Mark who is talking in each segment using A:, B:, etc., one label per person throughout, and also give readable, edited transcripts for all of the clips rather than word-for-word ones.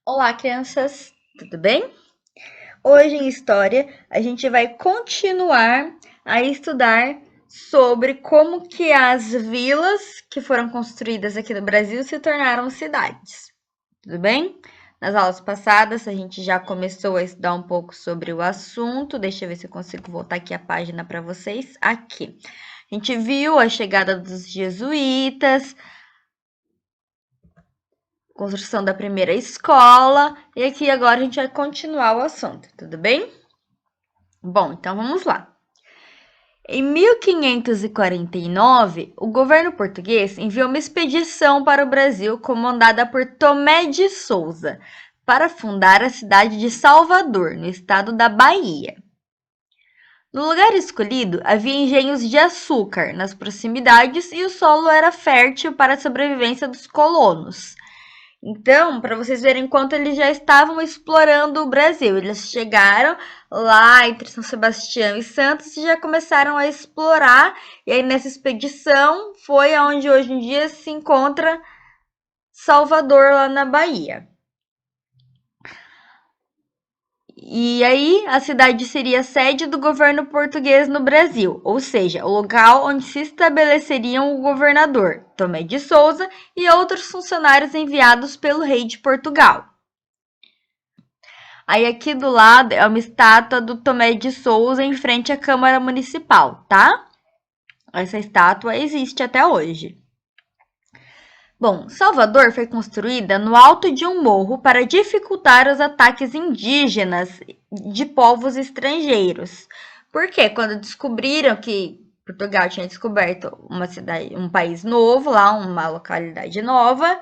A: Olá, crianças, tudo bem? Hoje em História a gente vai continuar a estudar sobre como que as vilas que foram construídas aqui no Brasil se tornaram cidades, tudo bem? Nas aulas passadas a gente já começou a estudar um pouco sobre o assunto. Deixa eu ver se eu consigo voltar aqui a página para vocês. Aqui. A gente viu a chegada dos jesuítas, construção da primeira escola, e aqui agora a gente vai continuar o assunto, tudo bem? Bom, então vamos lá. Em 1549, o governo português enviou uma expedição para o Brasil comandada por Tomé de Souza para fundar a cidade de Salvador, no estado da Bahia. No lugar escolhido, havia engenhos de açúcar nas proximidades e o solo era fértil para a sobrevivência dos colonos. Então, para vocês verem quanto eles já estavam explorando o Brasil, eles chegaram lá entre São Sebastião e Santos e já começaram a explorar. E aí, nessa expedição, foi aonde hoje em dia se encontra Salvador, lá na Bahia. E aí, a cidade seria a sede do governo português no Brasil, ou seja, o local onde se estabeleceriam o governador, Tomé de Souza, e outros funcionários enviados pelo rei de Portugal. Aí aqui do lado é uma estátua do Tomé de Souza em frente à Câmara Municipal, tá? Essa estátua existe até hoje. Bom, Salvador foi construída no alto de um morro para dificultar os ataques indígenas de povos estrangeiros. Porque quando descobriram que Portugal tinha descoberto uma cidade, um país novo lá, uma localidade nova,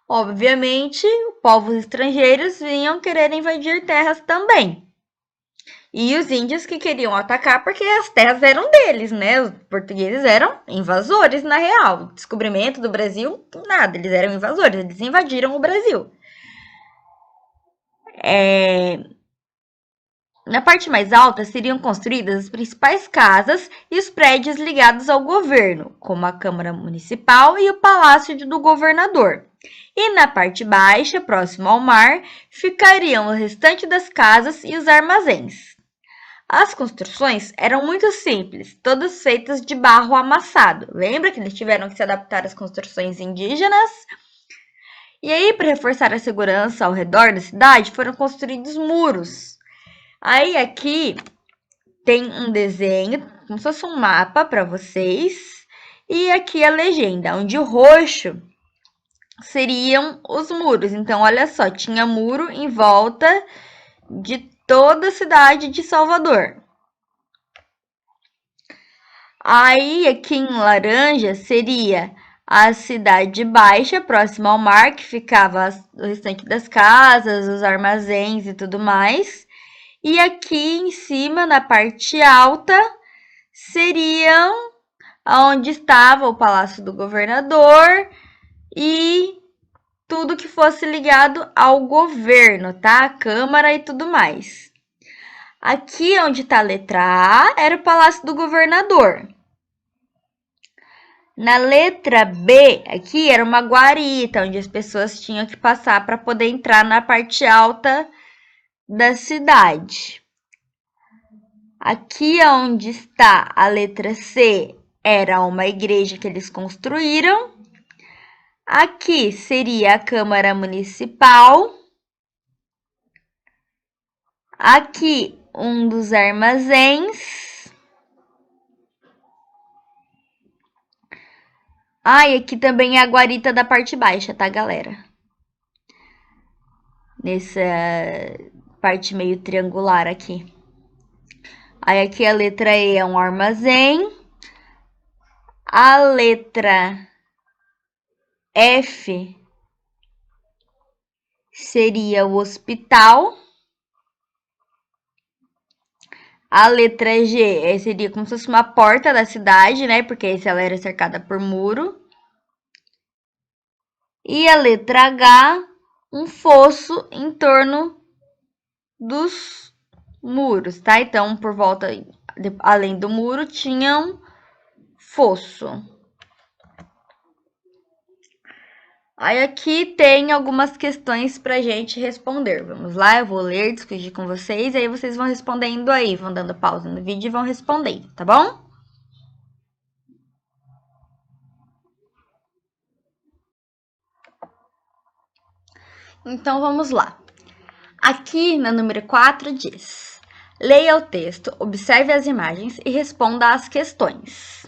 A: obviamente, povos estrangeiros vinham querer invadir terras também. E os índios que queriam atacar porque as terras eram deles, né? Os portugueses eram invasores, na real. O descobrimento do Brasil, nada, eles eram invasores, eles invadiram o Brasil. Na parte mais alta seriam construídas as principais casas e os prédios ligados ao governo, como a Câmara Municipal e o Palácio do Governador. E na parte baixa, próximo ao mar, ficariam o restante das casas e os armazéns. As construções eram muito simples, todas feitas de barro amassado. Lembra que eles tiveram que se adaptar às construções indígenas? E aí, para reforçar a segurança ao redor da cidade, foram construídos muros. Aí aqui tem um desenho, como se fosse um mapa para vocês. E aqui a legenda, onde o roxo seriam os muros. Então, olha só, tinha muro em volta de toda a cidade de Salvador. Aí, aqui em laranja, seria a cidade baixa, próxima ao mar, que ficava o restante das casas, os armazéns e tudo mais. E aqui em cima, na parte alta, seriam onde estava o Palácio do Governador e tudo que fosse ligado ao governo, tá? A Câmara e tudo mais. Aqui onde está a letra A era o Palácio do Governador. Na letra B, aqui era uma guarita, onde as pessoas tinham que passar para poder entrar na parte alta da cidade. Aqui onde está a letra C, era uma igreja que eles construíram. Aqui seria a Câmara Municipal. Aqui um dos armazéns. Ah, e aqui também é a guarita da parte baixa, tá, galera? Nessa parte meio triangular aqui. Aí aqui a letra E é um armazém. A letra F seria o hospital. A letra G seria como se fosse uma porta da cidade, né? Porque ela era cercada por muro. E a letra H, um fosso em torno dos muros, tá? Então, por volta, além do muro, tinha um fosso. Aí aqui tem algumas questões pra gente responder. Vamos lá, eu vou ler, discutir com vocês, aí vocês vão respondendo aí, vão dando pausa no vídeo e vão respondendo, tá bom? Então vamos lá. Aqui na número 4 diz: leia o texto, observe as imagens e responda às questões.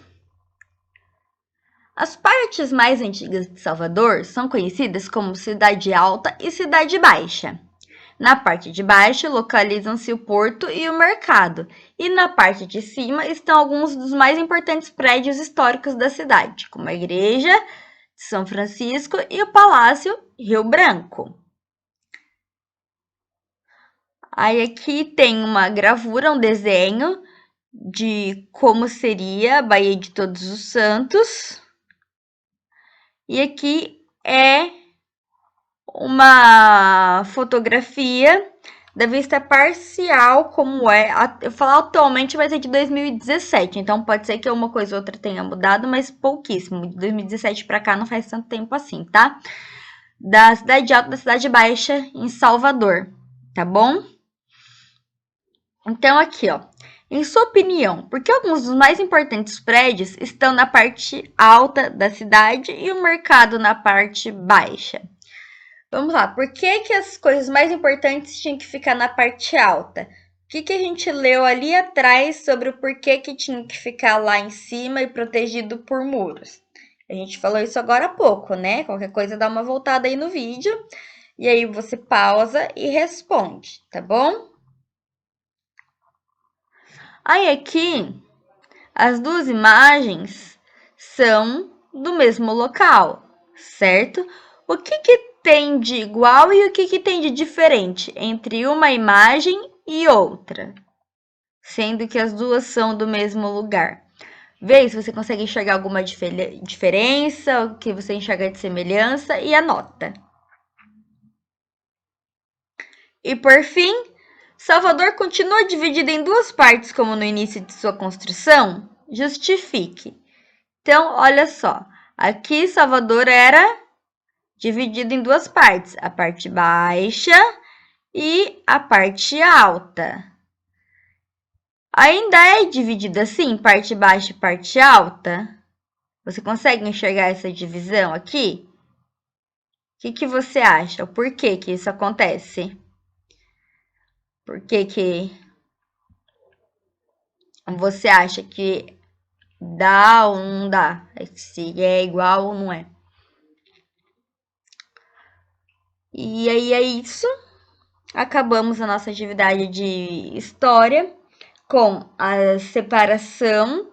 A: As partes mais antigas de Salvador são conhecidas como Cidade Alta e Cidade Baixa. Na parte de baixo localizam-se o porto e o mercado, e na parte de cima estão alguns dos mais importantes prédios históricos da cidade, como a Igreja de São Francisco e o Palácio Rio Branco. Aí aqui tem uma gravura, um desenho de como seria a Baía de Todos os Santos. E aqui é uma fotografia da vista parcial, como é. Eu falo atualmente, vai ser de 2017, então pode ser que uma coisa ou outra tenha mudado, mas pouquíssimo. De 2017 para cá não faz tanto tempo assim, tá? Da Cidade Alta, da Cidade Baixa, em Salvador, tá bom? Então, aqui, ó. Em sua opinião, por que alguns dos mais importantes prédios estão na parte alta da cidade e o mercado na parte baixa? Vamos lá, por que que as coisas mais importantes tinham que ficar na parte alta? O que que a gente leu ali atrás sobre o porquê que tinha que ficar lá em cima e protegido por muros? A gente falou isso agora há pouco, né? Qualquer coisa dá uma voltada aí no vídeo e aí você pausa e responde, tá bom? Aí aqui, as duas imagens são do mesmo local, certo? O que que tem de igual e o que que tem de diferente entre uma imagem e outra? Sendo que as duas são do mesmo lugar. Vê se você consegue enxergar alguma diferença, o que você enxerga de semelhança e anota. E por fim, Salvador continua dividida em duas partes como no início de sua construção? Justifique. Então, olha só. Aqui, Salvador era dividido em duas partes. A parte baixa e a parte alta. Ainda é dividida assim, parte baixa e parte alta? Você consegue enxergar essa divisão aqui? O que você acha? Por que que isso acontece? Por que que você acha que dá ou não dá? Se é igual ou não é? E aí é isso. Acabamos a nossa atividade de história com a separação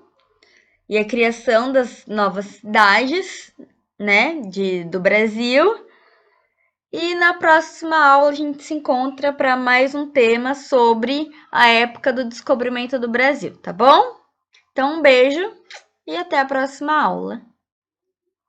A: e a criação das novas cidades, né, do Brasil. E na próxima aula a gente se encontra para mais um tema sobre a época do descobrimento do Brasil, tá bom? Então, um beijo e até a próxima aula.